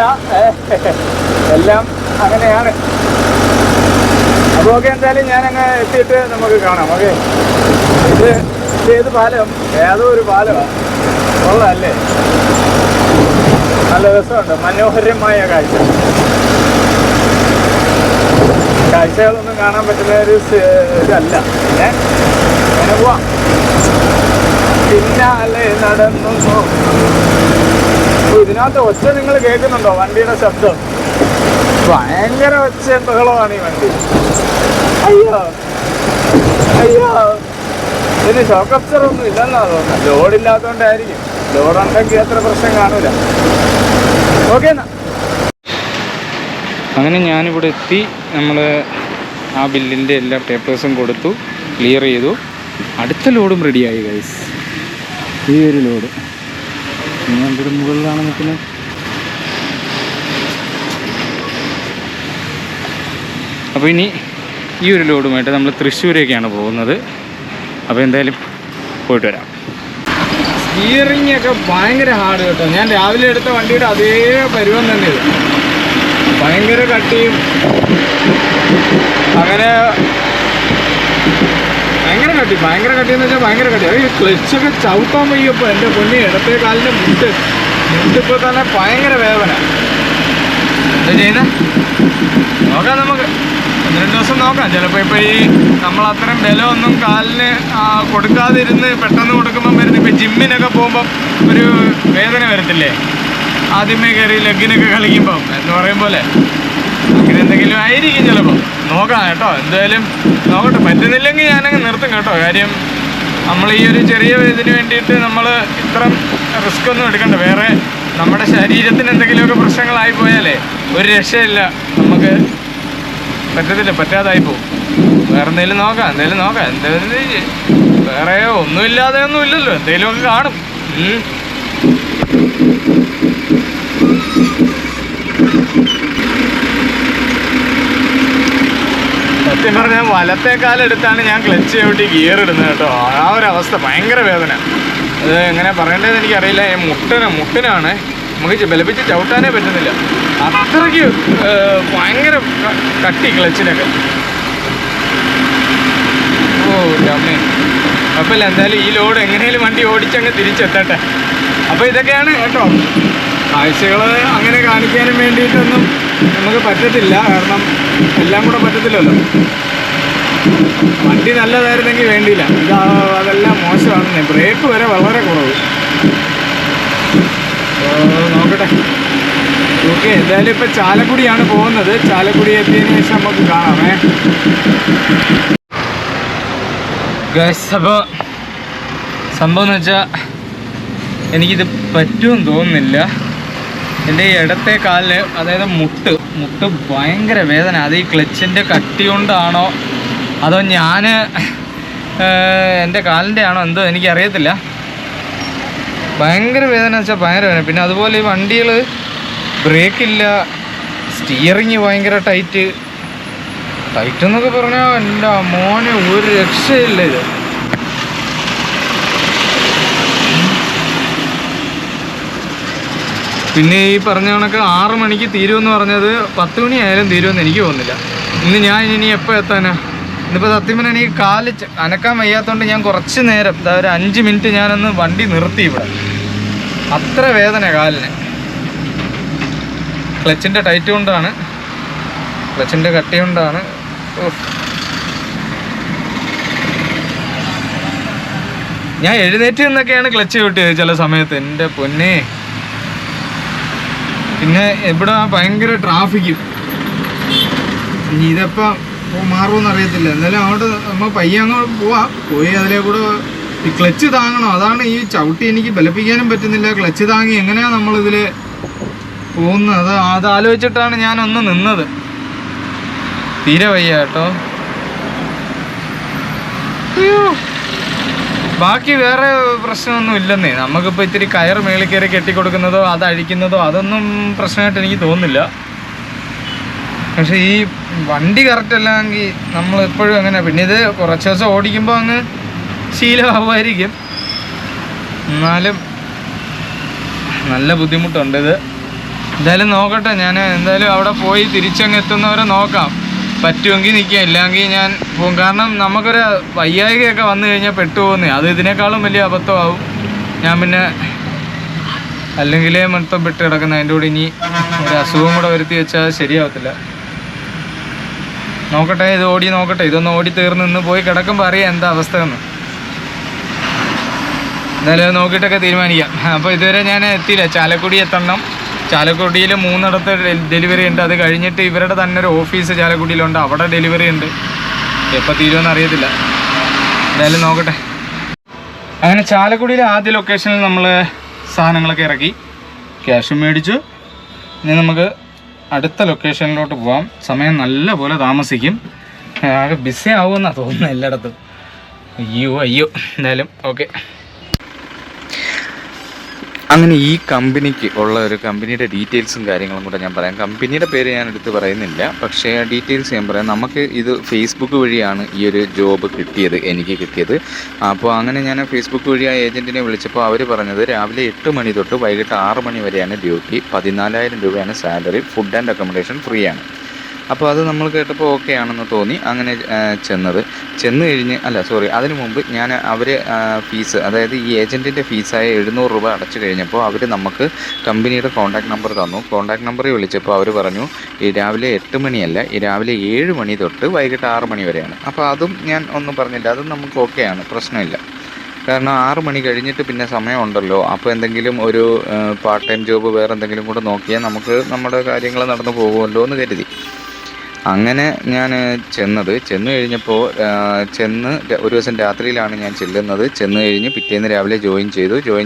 എല്ലാം അങ്ങനെയാണ്. അപ്പോൾ ഓക്കെ, എന്തായാലും ഞാനങ്ങ് എത്തിയിട്ട് നമുക്ക് കാണാം. ഓക്കെ, ഇത് ഏത് പാലം? ഏതോ ഒരു പാലമാണ്, കൊള്ളാമല്ലേ, നല്ല രസമുണ്ട്, മനോഹരമായ കാഴ്ചകളൊന്നും കാണാൻ പറ്റുന്ന ഒരു ഇതല്ല. അങ്ങനെ പോവാം. പിന്നാലെ നടന്നു. ഇതിനകത്ത് ഒച്ച നിങ്ങൾ കേൾക്കുന്നുണ്ടോ? വണ്ടിയുടെ ശബ്ദം ഭയങ്കര ഒച്ച ബഹളമാണ് ഈ വണ്ടി. അയ്യോ ഇതിന് ഷോക്ക് അബ്സർ ഒന്നും ഇല്ലെന്നാ തോന്നുന്നത്. ലോഡില്ലാത്തതുകൊണ്ടായിരിക്കും. ലോഡുണ്ടെങ്കിൽ അത്ര പ്രശ്നം കാണൂല. ഓക്കെ എന്നാ. അങ്ങനെ ഞാനിവിടെ എത്തി. നമ്മൾ ആ ബില്ലിൻ്റെ എല്ലാ പേപ്പേഴ്സും കൊടുത്തു, ക്ലിയർ ചെയ്തു. അടുത്ത ലോഡും റെഡിയായി ഗൈസ്. ഈ ഒരു ലോഡ് എന്തൊരു മുകളിലാണ് നിൽക്കുന്നത്. അപ്പോൾ ഇനി ഈ ഒരു ലോഡുമായിട്ട് നമ്മൾ തൃശ്ശൂരേക്കാണ് പോകുന്നത്. അപ്പോൾ എന്തായാലും പോയിട്ട് വരാം. സ്റ്റിയറിംഗ് ഒക്കെ ഭയങ്കര ഹാർഡ് കേട്ടോ. ഞാൻ രാവിലെ എടുത്ത വണ്ടിയുടെ അതേ പരുവം തന്നെ ഇത്. ഭയങ്കര കട്ടിയും അങ്ങനെ ഭയങ്കര കട്ടി എന്ന് വെച്ചാൽ ഭയങ്കര കട്ടി. അത് ഈ ക്ലച്ചൊക്കെ ചവിട്ടാൻ വയ്യപ്പോൾ എൻ്റെ പൊന്നി ഇടത്തെ കാലിൻ്റെ മുട്ടിപ്പോൾ തന്നെ ഭയങ്കര വേദന. എന്താ ചെയ്യുന്നത് നോക്കാം, നമുക്ക് 1-2 ദിവസം നോക്കാം. ചിലപ്പോൾ ഇപ്പോൾ ഈ നമ്മളത്രയും ബലമൊന്നും കാലിന് കൊടുക്കാതിരുന്ന് പെട്ടെന്ന് കൊടുക്കുമ്പം വരുന്നത്. ഇപ്പോൾ ജിമ്മിനൊക്കെ പോകുമ്പം ഒരു വേദന വരത്തില്ലേ ആദ്യമേ കയറി ലെഗിനൊക്കെ കളിക്കുമ്പം എന്ന് പറയും പോലെ. അങ്ങനെ എന്തെങ്കിലും ആയിരിക്കും ചിലപ്പോൾ. നോക്കാം കേട്ടോ, എന്തായാലും നോക്കട്ടെ. പറ്റുന്നില്ലെങ്കിൽ ഞാനങ്ങ് നിർത്തും കേട്ടോ. കാര്യം നമ്മൾ ഈ ഒരു ചെറിയ ഇതിന് വേണ്ടിയിട്ട് നമ്മൾ ഇത്രയും റിസ്ക് ഒന്നും എടുക്കണ്ട. വേറെ നമ്മുടെ ശരീരത്തിന് എന്തെങ്കിലുമൊക്കെ പ്രശ്നങ്ങളായി പോയാലേ ഒരു രക്ഷയില്ല, നമുക്ക് പറ്റത്തില്ല, പറ്റാതായി പോകും. വേറെ എന്തെങ്കിലും നോക്കാം. എന്തായാലും വേറെ ഒന്നുമില്ലാതെ ഒന്നും ഇല്ലല്ലോ, എന്തെങ്കിലുമൊക്കെ കാണും. സത്യം പറഞ്ഞാൽ വലത്തേക്കാലെടുത്താണ് ഞാൻ ക്ലച്ച് ചവിട്ടി ഗിയർ ഇടുന്നത് കേട്ടോ. ആ ഒരു അവസ്ഥ ഭയങ്കര വേദന. അത് എങ്ങനെ പറയേണ്ടതെന്ന് എനിക്കറിയില്ല. മുട്ടിനാണ് നമുക്ക് ബലപ്പിച്ച് ചവിട്ടാനേ പറ്റുന്നില്ല. അത്രയ്ക്ക് ഭയങ്കര കട്ടി ക്ലച്ചിനൊക്കെ. ഓ അമ്മേ, കുഴപ്പമില്ല. എന്തായാലും ഈ ലോഡ് എങ്ങനെയും വണ്ടി ഓടിച്ചങ്ങ് തിരിച്ചെത്തട്ടെ. അപ്പോൾ ഇതൊക്കെയാണ് കേട്ടോ കാഴ്ചകൾ. അങ്ങനെ കാണിക്കാനും വേണ്ടിയിട്ടൊന്നും നമുക്ക് പറ്റത്തില്ല, കാരണം എല്ലാം കൂടെ പറ്റത്തില്ലല്ലോ. വണ്ടി നല്ലതായിരുന്നെങ്കിൽ വേണ്ടിയില്ല. അതെല്ലാം മോശമാണ്. ബ്രേക്ക് വരെ വളരെ കുറവ്. നോക്കട്ടെ. ഓക്കെ, എന്തായാലും ഇപ്പോൾ ചാലക്കുടിയാണ് പോകുന്നത്. ചാലക്കുടി എത്തിയതിന് ശേഷം നമുക്ക് കാണാമേ ഗൈസ്. അപ്പോൾ സംഭവം എന്ന് വെച്ചാൽ എനിക്കിത് പറ്റുമെന്ന് തോന്നുന്നില്ല. എൻ്റെ ഈ ഇടത്തെ കാലിന്, അതായത് മുട്ട് ഭയങ്കര വേദന. അത് ഈ ക്ലച്ചിൻ്റെ കട്ടി കൊണ്ടാണോ അതോ ഞാൻ എൻ്റെ കാലിൻ്റെ ആണോ എന്തോ എനിക്കറിയത്തില്ല. ഭയങ്കര വേദന വെച്ചാൽ ഭയങ്കര വേദന. പിന്നെ അതുപോലെ ഈ വണ്ടികൾ ബ്രേക്കില്ല, സ്റ്റിയറിങ് ഭയങ്കര ടൈറ്റ് എന്നൊക്കെ പറഞ്ഞാൽ എൻ്റെ മോനെ ഒരു രക്ഷയില്ല ഇത്. പിന്നെ ഈ പറഞ്ഞ കണക്ക് 6 മണിക്ക് തീരുമെന്ന് പറഞ്ഞത് 10 മണിയായാലും തീരുമെന്ന് എനിക്ക് തോന്നുന്നില്ല. ഇനി എപ്പോൾ എത്താനാ? ഇന്നിപ്പോൾ സത്യം പറഞ്ഞാൽ എനിക്ക് കാല് അനക്കാൻ വയ്യാത്തതുകൊണ്ട് ഞാൻ കുറച്ച് നേരം, ഒരു 5 മിനിറ്റ് ഞാനൊന്ന് വണ്ടി നിർത്തി ഇവിടെ. അത്ര വേദന കാലിന്. ക്ലച്ചിൻ്റെ ടൈറ്റ് കൊണ്ടാണ്, ക്ലച്ചിൻ്റെ കട്ടി കൊണ്ടാണ്. ഞാൻ എഴുന്നേറ്റ് നിന്നൊക്കെയാണ് ക്ലച്ച് കിട്ടിയത് ചില സമയത്ത്. എൻ്റെ പൊന്നേ. പിന്നെ ഇവിടെ ഭയങ്കര ട്രാഫിക്കും. ഇനി ഇതെപ്പോൾ മാറുമെന്ന് അറിയത്തില്ല. എന്തായാലും അങ്ങോട്ട് നമ്മൾ പയ്യെ അങ്ങോട്ട് പോയി അതിലെ കൂടെ ഈ ക്ലച്ച് താങ്ങണം. അതാണ് ഈ ചവിട്ടി എനിക്ക് ബലപ്പിക്കാനും പറ്റുന്നില്ല. ക്ലച്ച് താങ്ങി എങ്ങനെയാണ് നമ്മളിതിൽ പോകുന്നത്, അത് ആലോചിച്ചിട്ടാണ് ഞാനൊന്ന് നിന്നത്. തീരെ വയ്യ കേട്ടോ. അയ്യോ, ബാക്കി വേറെ പ്രശ്നമൊന്നും ഇല്ലെന്നേ. നമുക്കിപ്പോൾ ഇത്തിരി കയർ മേളിൽ കയറി കെട്ടിക്കൊടുക്കുന്നതോ അത് അഴിക്കുന്നതോ അതൊന്നും പ്രശ്നമായിട്ട് എനിക്ക് തോന്നുന്നില്ല. പക്ഷേ ഈ വണ്ടി കറക്റ്റ് അല്ലെങ്കിൽ നമ്മളെപ്പോഴും അങ്ങനെ. പിന്നെ ഇത് കുറച്ച് ദിവസം ഓടിക്കുമ്പോൾ അങ്ങ് ശീലമാവുമായിരിക്കും. എന്നാലും നല്ല ബുദ്ധിമുട്ടുണ്ട് ഇത്. എന്തായാലും നോക്കട്ടെ. ഞാൻ എന്തായാലും അവിടെ പോയി തിരിച്ചങ്ങ് എത്തുന്നവരെ നോക്കാം. പറ്റുമെങ്കിൽ നിൽക്കാം, ഇല്ലെങ്കിൽ ഞാൻ പോകും. കാരണം നമുക്കൊരു വയ്യായികയൊക്കെ വന്നു കഴിഞ്ഞാൽ പെട്ടുപോകുന്നേ. അത് ഇതിനേക്കാളും വലിയ അബദ്ധമാവും. ഞാൻ പിന്നെ അല്ലെങ്കിലേ മൊത്തം പെട്ട് കിടക്കുന്ന. അതിൻ്റെ കൂടെ ഇനി ഒരു അസുഖം കൂടെ വരുത്തി വെച്ചാൽ ശരിയാവത്തില്ല. നോക്കട്ടെ, ഇത് ഓടി നോക്കട്ടെ. ഇതൊന്ന് ഓടി തീർന്ന് ഇന്ന് പോയി കിടക്കുമ്പോൾ അറിയാം എന്താ അവസ്ഥയെന്ന്. എന്തായാലും നോക്കിയിട്ടൊക്കെ തീരുമാനിക്കാം. അപ്പോൾ ഇതുവരെ ഞാൻ എത്തിയില്ല. ചാലക്കുടി എത്തണം. ചാലക്കുടിയിൽ 3 ഡെലിവറി ഉണ്ട്. അത് കഴിഞ്ഞിട്ട് ഇവരുടെ തന്നെ ഒരു ഓഫീസ് ചാലക്കുടിയിലുണ്ട്, അവിടെ ഡെലിവറി ഉണ്ട്. എപ്പോൾ തീരുമെന്ന് അറിയത്തില്ല. എന്തായാലും നോക്കട്ടെ. അങ്ങനെ ചാലക്കുടിയിലെ ആദ്യ ലൊക്കേഷനിൽ നമ്മൾ സാധനങ്ങളൊക്കെ ഇറക്കി, ക്യാഷും മേടിച്ചു. ഇനി നമുക്ക് അടുത്ത ലൊക്കേഷനിലോട്ട് പോകാം. സമയം നല്ല പോലെ താമസിക്കും. ആകെ ബിസി ആവുമെന്നാണ് തോന്നുന്നത് എല്ലായിടത്തും. അയ്യോ എന്തായാലും ഓക്കെ. അങ്ങനെ ഈ കമ്പനിക്ക് ഉള്ള ഒരു കമ്പനിയുടെ ഡീറ്റെയിൽസും കാര്യങ്ങളും കൂടെ ഞാൻ പറയാം. കമ്പനിയുടെ പേര് ഞാൻ എടുത്ത് പറയുന്നില്ല, പക്ഷേ ഡീറ്റെയിൽസ് ഞാൻ പറയാം. നമുക്ക് ഇത് ഫേസ്ബുക്ക് വഴിയാണ് ഈ ഒരു ജോബ് കിട്ടിയത്, എനിക്ക് കിട്ടിയത്. അപ്പോൾ അങ്ങനെ ഞാൻ ഫേസ്ബുക്ക് വഴി ആ ഏജൻറ്റിനെ വിളിച്ചപ്പോൾ അവർ പറഞ്ഞത് രാവിലെ 8 മണി തൊട്ട് വൈകിട്ട് 6 മണി വരെയാണ് ഡ്യൂട്ടി, 14,000 രൂപയാണ് salary, food and accommodation free ആണ്. അപ്പോൾ അത് നമ്മൾ കേട്ടപ്പോൾ ഓക്കെ ആണെന്ന് തോന്നി. അങ്ങനെ ചെന്ന് കഴിഞ്ഞ് അതിനു മുമ്പ് ഞാൻ ഫീസ്, അതായത് ഈ ഏജൻറ്റിൻ്റെ ഫീസായ 700 രൂപ അടച്ചു കഴിഞ്ഞപ്പോൾ അവർ നമുക്ക് കമ്പനിയുടെ കോൺടാക്ട് നമ്പർ തന്നു. കോൺടാക്ട് നമ്പറിൽ വിളിച്ചപ്പോൾ അവർ പറഞ്ഞു ഈ രാവിലെ 8 മണിയല്ല, ഈ രാവിലെ 7 മണി തൊട്ട് വൈകിട്ട് 6 മണി വരെയാണ്. അപ്പോൾ അതും ഞാൻ ഒന്നും പറഞ്ഞില്ല, അതും നമുക്ക് ഓക്കെയാണ്, പ്രശ്നമില്ല. കാരണം 6 മണി കഴിഞ്ഞിട്ട് പിന്നെ സമയമുണ്ടല്ലോ. അപ്പോൾ എന്തെങ്കിലും ഒരു പാർട്ട് ടൈം ജോബ് വേറെ എന്തെങ്കിലും കൂടെ നോക്കിയാൽ നമുക്ക് നമ്മുടെ കാര്യങ്ങൾ നടന്നു പോകുമല്ലോ എന്ന് കരുതി. അങ്ങനെ ഞാൻ ചെന്ന് കഴിഞ്ഞപ്പോൾ ഒരു ദിവസം രാത്രിയിലാണ് ഞാൻ ചെല്ലുന്നത്. ചെന്ന് കഴിഞ്ഞ് പിറ്റേന്ന് രാവിലെ ജോയിൻ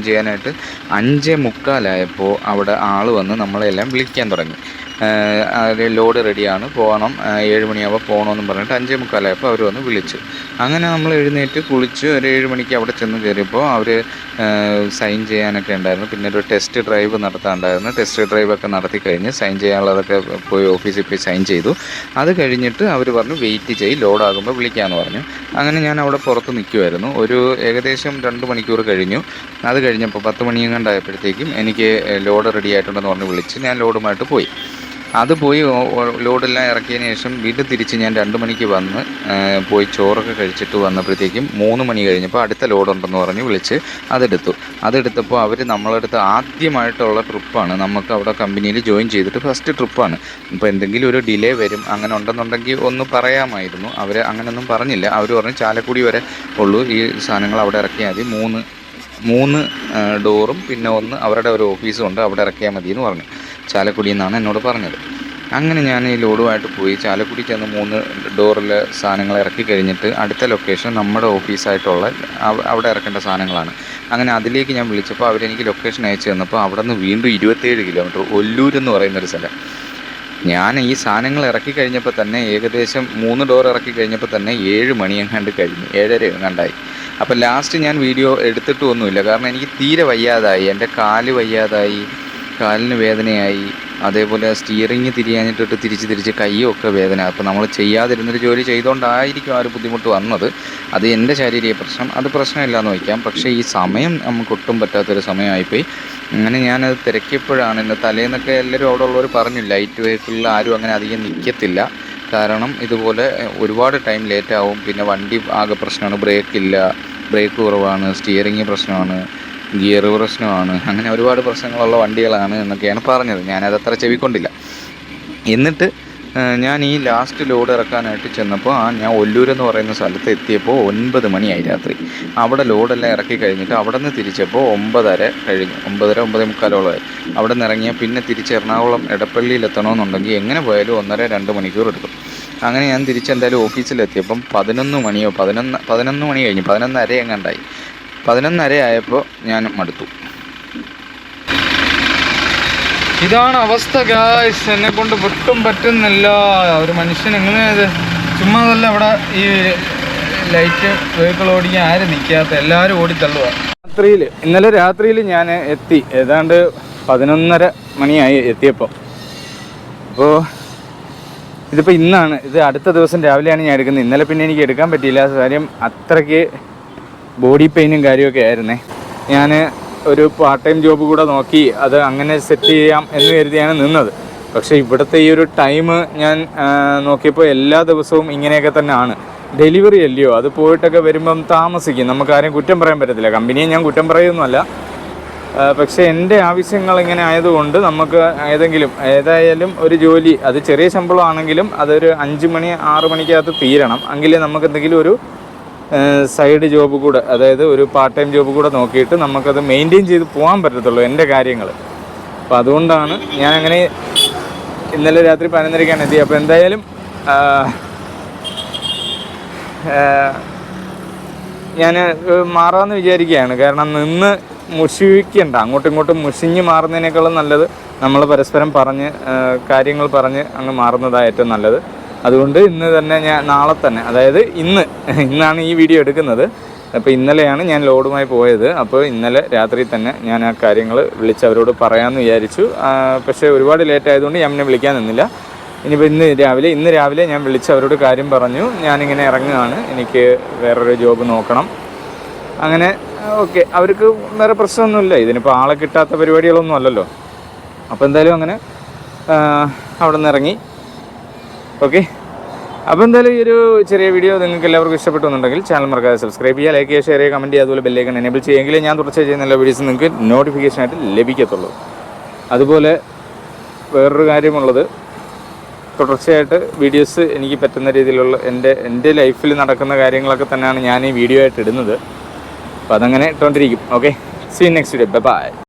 ചെയ്യാനായിട്ട് 5:45 അവിടെ ആൾ വന്ന് നമ്മളെല്ലാം വിളിക്കാൻ തുടങ്ങി. ലോഡ് റെഡിയാണ്, പോകണം, 7 മണിയാകുമ്പോൾ പോകണമെന്നും പറഞ്ഞിട്ട് 5:45 അവർ വന്ന് വിളിച്ചു. അങ്ങനെ നമ്മൾ എഴുന്നേറ്റ് കുളിച്ച് ഒരു 7 മണിക്ക് അവിടെ ചെന്ന് കയറിയപ്പോൾ അവർ സൈൻ ചെയ്യാനൊക്കെ ഉണ്ടായിരുന്നു. പിന്നെ ഒരു ടെസ്റ്റ് ഡ്രൈവ് നടത്താനുണ്ടായിരുന്നു. ടെസ്റ്റ് ഡ്രൈവൊക്കെ നടത്തി കഴിഞ്ഞ് സൈൻ ചെയ്യാനുള്ളതൊക്കെ പോയി ഓഫീസിൽ പോയി സൈൻ ചെയ്തു. അത് കഴിഞ്ഞിട്ട് അവർ പറഞ്ഞു വെയിറ്റ് ചെയ്ത് ലോഡാകുമ്പോൾ വിളിക്കാമെന്ന് പറഞ്ഞു. അങ്ങനെ ഞാൻ അവിടെ പുറത്ത് നിൽക്കുമായിരുന്നു. ഒരു ഏകദേശം 2 മണിക്കൂർ കഴിഞ്ഞു. അത് കഴിഞ്ഞപ്പോൾ 10 മണിയെങ്ങാണ്ടായപ്പോഴത്തേക്കും എനിക്ക് ലോഡ് റെഡി ആയിട്ടുണ്ടെന്ന് പറഞ്ഞ് വിളിച്ച് ഞാൻ ലോഡുമായിട്ട് പോയി. അത് പോയി ലോഡെല്ലാം ഇറക്കിയതിന് ശേഷം വീണ്ടും തിരിച്ച് ഞാൻ 2 മണിക്ക് വന്ന് പോയി ചോറൊക്കെ കഴിച്ചിട്ട് വന്നപ്പോഴത്തേക്കും 3 മണി കഴിഞ്ഞപ്പോൾ അടുത്ത ലോഡുണ്ടെന്ന് പറഞ്ഞ് വിളിച്ച് അതെടുത്തപ്പോൾ അവർ നമ്മളെടുത്ത് ആദ്യമായിട്ടുള്ള ട്രിപ്പാണ്. നമുക്ക് അവിടെ കമ്പനിയിൽ ജോയിൻ ചെയ്തിട്ട് ഫസ്റ്റ് ട്രിപ്പാണ്. അപ്പോൾ എന്തെങ്കിലും ഒരു ഡിലേ വരും അങ്ങനെ ഉണ്ടെന്നുണ്ടെങ്കിൽ ഒന്ന് പറയാമായിരുന്നു. അവർ അങ്ങനെയൊന്നും പറഞ്ഞില്ല. അവർ പറഞ്ഞു ചാലക്കുടി വരെ ഉള്ളൂ, ഈ സാധനങ്ങൾ അവിടെ ഇറക്കിയാൽ മതി, 3 ഡോറും പിന്നെ ഒന്ന് അവരുടെ ഒരു ഓഫീസും ഉണ്ട്, അവിടെ ഇറക്കിയാൽ മതി എന്ന് പറഞ്ഞു. ചാലക്കുടി എന്നാണ് എന്നോട് പറഞ്ഞത്. അങ്ങനെ ഞാൻ ഈ ലോഡുമായിട്ട് പോയി ചാലക്കുടി ചെന്ന് 3 ഡോറിൽ സാധനങ്ങൾ ഇറക്കി കഴിഞ്ഞിട്ട് അടുത്ത ലൊക്കേഷൻ നമ്മുടെ ഓഫീസായിട്ടുള്ള അവിടെ ഇറക്കേണ്ട സാധനങ്ങളാണ്. അങ്ങനെ അതിലേക്ക് ഞാൻ വിളിച്ചപ്പോൾ അവരെനിക്ക് ലൊക്കേഷൻ അയച്ചു തന്നപ്പോൾ അവിടെ നിന്ന് വീണ്ടും 27 കിലോമീറ്റർ ഒല്ലൂരെന്ന് പറയുന്നൊരു സ്ഥലം. ഞാൻ ഈ സാധനങ്ങൾ ഇറക്കി കഴിഞ്ഞപ്പോൾ തന്നെ ഏകദേശം 3 ഡോർ ഇറക്കി കഴിഞ്ഞപ്പോൾ തന്നെ 7 മണി എങ്ങാണ്ട് കഴിഞ്ഞു, 7:30 എങ്ങാണ്ടായി. അപ്പോൾ ലാസ്റ്റ് ഞാൻ വീഡിയോ എടുത്തിട്ടൊന്നുമില്ല, കാരണം എനിക്ക് തീരെ വയ്യാതായി, എൻ്റെ കാല് വയ്യാതായി, കാലിന് വേദനയായി, അതേപോലെ സ്റ്റിയറിങ് തിരിയാനിട്ടിട്ട് തിരിച്ച് കൈയൊക്കെ വേദന. അപ്പോൾ നമ്മൾ ചെയ്യാതിരുന്നൊരു ജോലി ചെയ്തുകൊണ്ടായിരിക്കും ആ ഒരു ബുദ്ധിമുട്ട് വന്നത്. അത് എൻ്റെ ശാരീരിക പ്രശ്നം, അത് പ്രശ്നമില്ലാന്ന് വയ്ക്കാം. പക്ഷേ ഈ സമയം നമുക്ക് ഒട്ടും പറ്റാത്തൊരു സമയമായിപ്പോയി. അങ്ങനെ ഞാനത് തിരക്കിയപ്പോഴാണ് എൻ്റെ തലേന്നൊക്കെ എല്ലാവരും അവിടെ ഉള്ളവർ പറഞ്ഞു ലൈറ്റ് വെഹിക്കിളിൽ ആരും അങ്ങനെ അധികം നിൽക്കത്തില്ല, കാരണം ഇതുപോലെ ഒരുപാട് ടൈം ലേറ്റാവും, പിന്നെ വണ്ടി ആകെ പ്രശ്നമാണ്, ബ്രേക്ക് കുറവാണ്, സ്റ്റിയറിങ് പ്രശ്നമാണ്, ഗിയർ പ്രശ്നമാണ്, അങ്ങനെ ഒരുപാട് പ്രശ്നങ്ങളുള്ള വണ്ടികളാണ് എന്നൊക്കെയാണ് പറഞ്ഞത്. ഞാനതത്ര ചെവിക്കൊണ്ടില്ല. എന്നിട്ട് ഞാൻ ഈ ലാസ്റ്റ് ലോഡ് ഇറക്കാനായിട്ട് ചെന്നപ്പോൾ ഞാൻ ഒല്ലൂരെന്ന് പറയുന്ന സ്ഥലത്ത് എത്തിയപ്പോൾ 9 മണിയായി രാത്രി. അവിടെ ലോഡെല്ലാം ഇറക്കി കഴിഞ്ഞിട്ട് അവിടെ നിന്ന് തിരിച്ചപ്പോൾ 9:30 കഴിഞ്ഞു, 9:45 അവിടെ നിന്ന് ഇറങ്ങിയാൽ പിന്നെ തിരിച്ച് എറണാകുളം എടപ്പള്ളിയിൽ എത്തണമെന്നുണ്ടെങ്കിൽ എങ്ങനെ പോയാലും 1.5-2 മണിക്കൂർ എടുക്കും. അങ്ങനെ ഞാൻ തിരിച്ചെന്തായാലും ഓഫീസിലെത്തിയപ്പം 11 മണി കഴിഞ്ഞു, 11:30 എങ്ങാണ്ടായി. 11:30 ആയപ്പോൾ ഞാൻ മടുത്തു. ഇതാണ് അവസ്ഥ ഗായ്സ്, എന്നെ കൊണ്ട് ഒട്ടും പറ്റുന്നില്ല. ഒരു മനുഷ്യൻ എങ്ങനെയത് ചുമ്മാ അതല്ല, ഇവിടെ ഈ ലൈറ്റ് വെഹിക്കിൾ ഓടിക്കാൻ ആരും നിൽക്കാത്ത, എല്ലാവരും ഓടിത്തള്ളുക. ഇന്നലെ രാത്രിയിൽ ഞാൻ എത്തി, ഏതാണ്ട് 11:30 മണിയായി എത്തിയപ്പോൾ. അപ്പോൾ ഇതിപ്പോൾ ഇന്നാണ്, ഇത് അടുത്ത ദിവസം രാവിലെയാണ് ഞാൻ എടുക്കുന്നത്. ഇന്നലെ പിന്നെ എനിക്ക് എടുക്കാൻ പറ്റിയില്ല, കാര്യം അത്രയ്ക്ക് ബോഡി പെയിനും കാര്യമൊക്കെ ആയിരുന്നേ. ഞാൻ ഒരു പാർട്ട് ടൈം ജോബ് കൂടെ നോക്കി അത് അങ്ങനെ സെറ്റ് ചെയ്യാം എന്ന് കരുതിയാണ് നിന്നത്. പക്ഷേ ഇവിടുത്തെ ഈ ഒരു ടൈം ഞാൻ നോക്കിയപ്പോൾ എല്ലാ ദിവസവും ഇങ്ങനെയൊക്കെ തന്നെ ആണ്. ഡെലിവറി അല്ലയോ, അത് പോയിട്ടൊക്കെ വരുമ്പം താമസിക്കും. നമുക്കാരും കുറ്റം പറയാൻ പറ്റത്തില്ല, കമ്പനിയെ ഞാൻ കുറ്റം പറയുന്നതല്ല. പക്ഷേ എൻ്റെ ആവശ്യങ്ങൾ ഇങ്ങനെ ആയതുകൊണ്ട് നമുക്ക് ഏതായാലും ഒരു ജോലി, അത് ചെറിയ ശമ്പളമാണെങ്കിലും അതൊരു 5 മണി 6 മണിക്കകത്ത് തീരണം, എങ്കിലേ നമുക്ക് എന്തെങ്കിലും ഒരു സൈഡ് ജോബ് കൂടെ, അതായത് ഒരു പാർട്ട് ടൈം ജോബ് കൂടെ നോക്കിയിട്ട് നമുക്കത് മെയിൻറ്റെയിൻ ചെയ്ത് പോകാൻ പറ്റത്തുള്ളൂ എൻ്റെ കാര്യങ്ങൾ. അപ്പോൾ അതുകൊണ്ടാണ് ഞാൻ അങ്ങനെ ഇന്നലെ രാത്രി 11:30 എത്തി. അപ്പോൾ എന്തായാലും ഞാൻ മാറാമെന്ന് വിചാരിക്കുകയാണ്. കാരണം നിന്ന് മുഷിക്കണ്ട, അങ്ങോട്ടും ഇങ്ങോട്ടും മുഷിഞ്ഞ് മാറുന്നതിനേക്കാളും നല്ലത് നമ്മൾ പരസ്പരം കാര്യങ്ങൾ പറഞ്ഞ് അങ്ങ് മാറുന്നതാണ് ഏറ്റവും നല്ലത്. അതുകൊണ്ട് ഇന്ന് തന്നെ ഞാൻ നാളെ തന്നെ, അതായത് ഇന്നാണ് ഈ വീഡിയോ എടുക്കുന്നത്. അപ്പോൾ ഇന്നലെയാണ് ഞാൻ ലോഡുമായി പോയത്. അപ്പോൾ ഇന്നലെ രാത്രി തന്നെ ഞാൻ ആ കാര്യങ്ങൾ വിളിച്ച് അവരോട് പറയാമെന്ന് വിചാരിച്ചു. പക്ഷേ ഒരുപാട് ലേറ്റ് ആയതുകൊണ്ട് ഞാൻ പിന്നെ വിളിക്കാൻ നിന്നില്ല. ഇനിയിപ്പോൾ ഇന്ന് രാവിലെ ഞാൻ വിളിച്ച് അവരോട് കാര്യം പറഞ്ഞു, ഞാനിങ്ങനെ ഇറങ്ങുകയാണ്, എനിക്ക് വേറൊരു ജോബ് നോക്കണം. അങ്ങനെ ഓക്കെ, അവർക്ക് വേറെ പ്രശ്നമൊന്നുമില്ല, ഇതിനിപ്പോൾ ആളെ കിട്ടാത്ത പരിപാടികളൊന്നും അല്ലല്ലോ. അപ്പോൾ എന്തായാലും അങ്ങനെ അവിടെ നിന്ന് ഇറങ്ങി. ഓക്കെ, അപ്പോൾ എന്തായാലും ഈ ഒരു ചെറിയ വീഡിയോ നിങ്ങൾക്ക് എല്ലാവർക്കും ഇഷ്ടപ്പെട്ടുന്നുണ്ടെങ്കിൽ ചാനൽ മറക്കാതെ സബ്സ്ക്രൈബ് ചെയ്യുക, ലൈക്ക് ചെയ്യുക, ഷെയർ ചെയ്യുക, കമൻറ്റ് ചെയ്യുക. അതുപോലെ ബെല്ലൈക്കൺ എനേബിൾ ചെയ്യുമെങ്കിൽ ഞാൻ തുടർച്ചയായി ചെയ്യുന്ന എല്ലാ വീഡിയോസും നിങ്ങൾക്ക് നോട്ടിഫിക്കേഷനായിട്ട് ലഭിക്കത്തുള്ളൂ. അതുപോലെ വേറൊരു കാര്യമുള്ളത്, തുടർച്ചയായിട്ട് വീഡിയോസ് എനിക്ക് പറ്റുന്ന രീതിയിലുള്ള എൻ്റെ ലൈഫിൽ നടക്കുന്ന കാര്യങ്ങളൊക്കെ തന്നെയാണ് ഞാൻ ഈ വീഡിയോ ആയിട്ട് ഇടുന്നത്. അപ്പോൾ അതങ്ങനെ ഇട്ടുകൊണ്ടിരിക്കും. Okay, see next video, by.